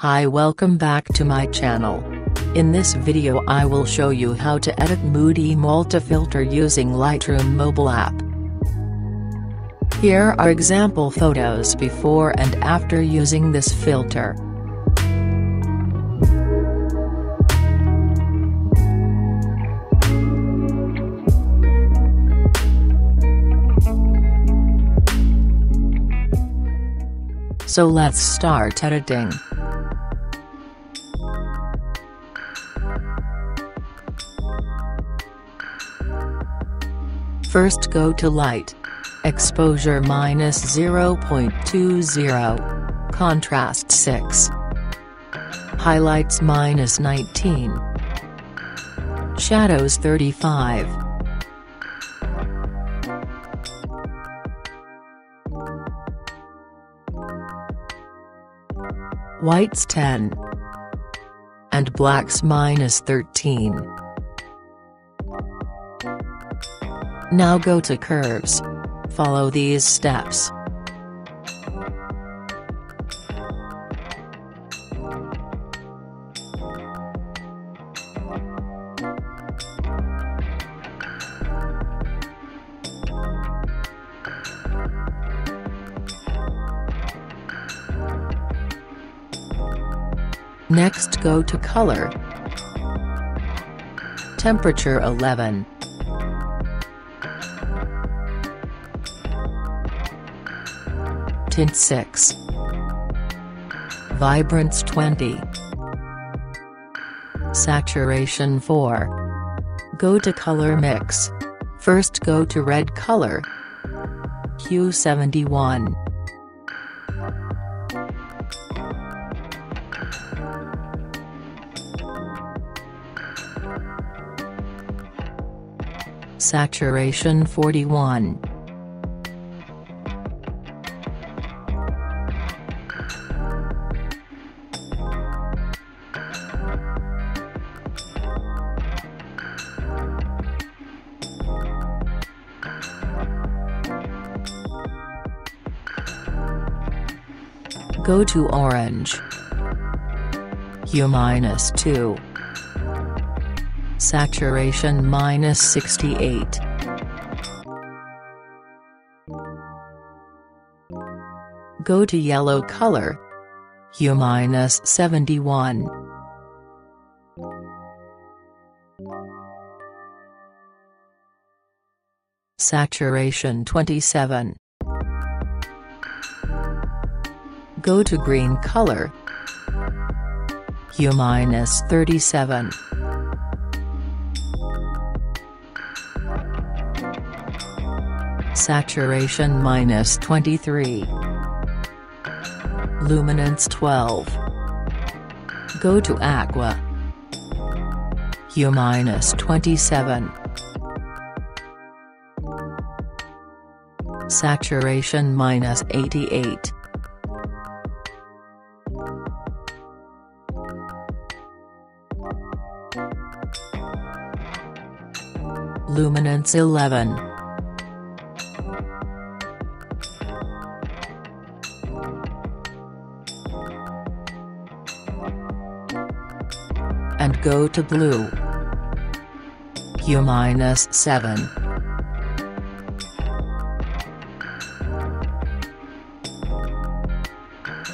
Hi, welcome back to my channel. In this video I will show you how to edit Moody Malta Filter using Lightroom Mobile App. Here are example photos before and after using this filter. So let's start editing. First go to Light. Exposure -0.20. Contrast 6. Highlights -19. Shadows 35. Whites 10. And blacks -13. Now go to curves. Follow these steps. Next go to color. Temperature 11. Tint 6. Vibrance 20. Saturation 4. Go to color mix. First go to red color. Hue 71. Saturation 41. Go to orange. Hue -2. Saturation -68. Go to yellow color. Hue -71. Saturation 27. Go to green color. Hue -37. Saturation -23. Luminance 12. Go to aqua. Hue -27. Saturation -88. Luminance 11. And go to blue. Hue -7.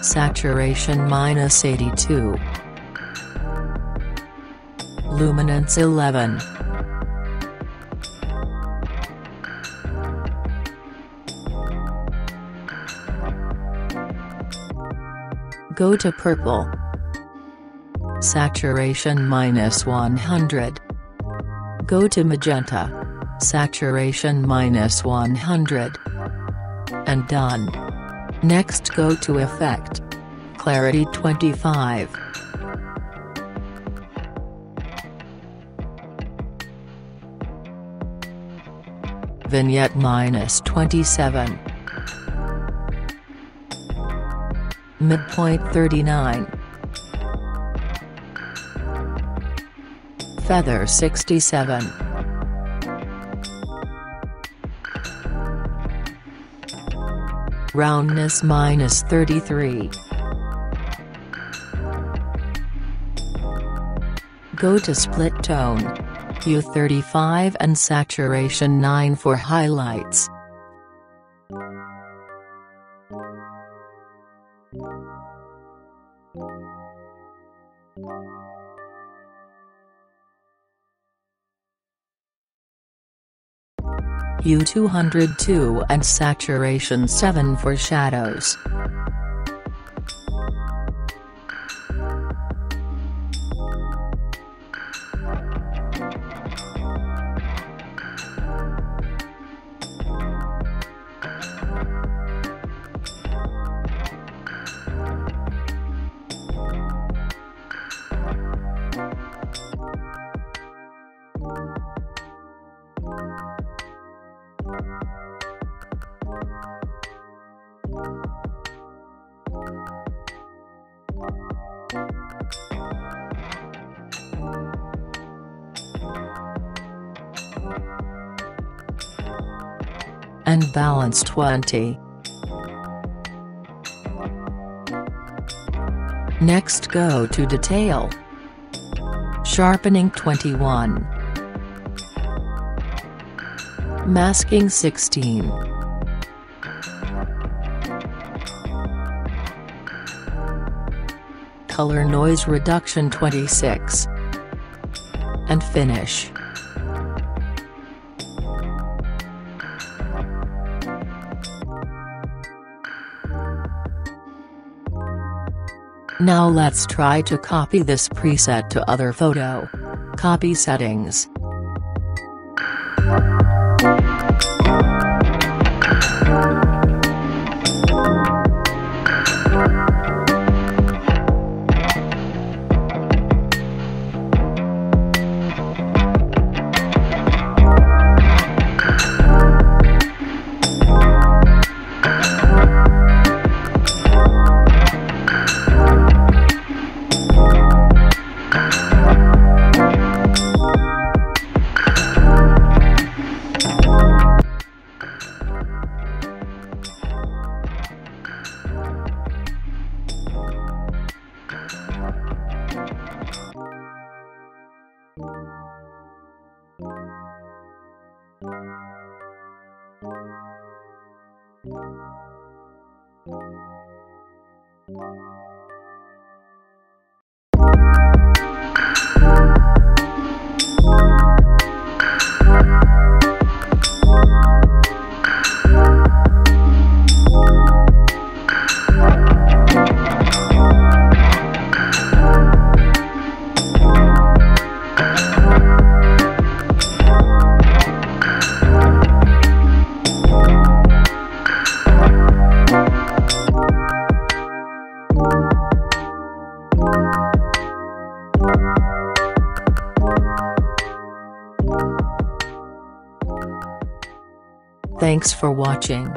Saturation -82. Luminance 11. Go to purple. Saturation -100. Go to magenta. Saturation -100. And done. Next go to effect. Clarity 25. Vignette -27. Midpoint 39. Feather 67. Roundness -33. Go to split tone. Hue 35 and saturation 9 for highlights. Hue 202 and saturation 7 for shadows. And balance 20. Next go to detail. Sharpening 21. Masking 16. Color noise reduction 26. And finish. Now let's try to copy this preset to other photo. Copy settings. Thanks for watching.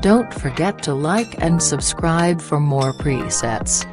Don't forget to like and subscribe for more presets.